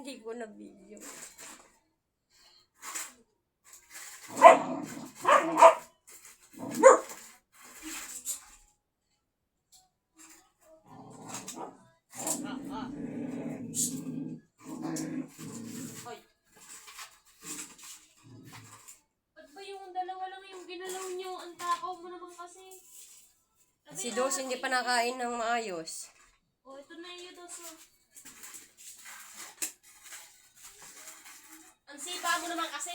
Hindi ko na video. Hoy. Ba't ba yung dalawa lang yung ginalaw nyo? Ang takaw mo naman kasi. Si Dos hindi pa nakain ng maayos. Oh, ito na yung Dos. Ang sipa mo naman kasi.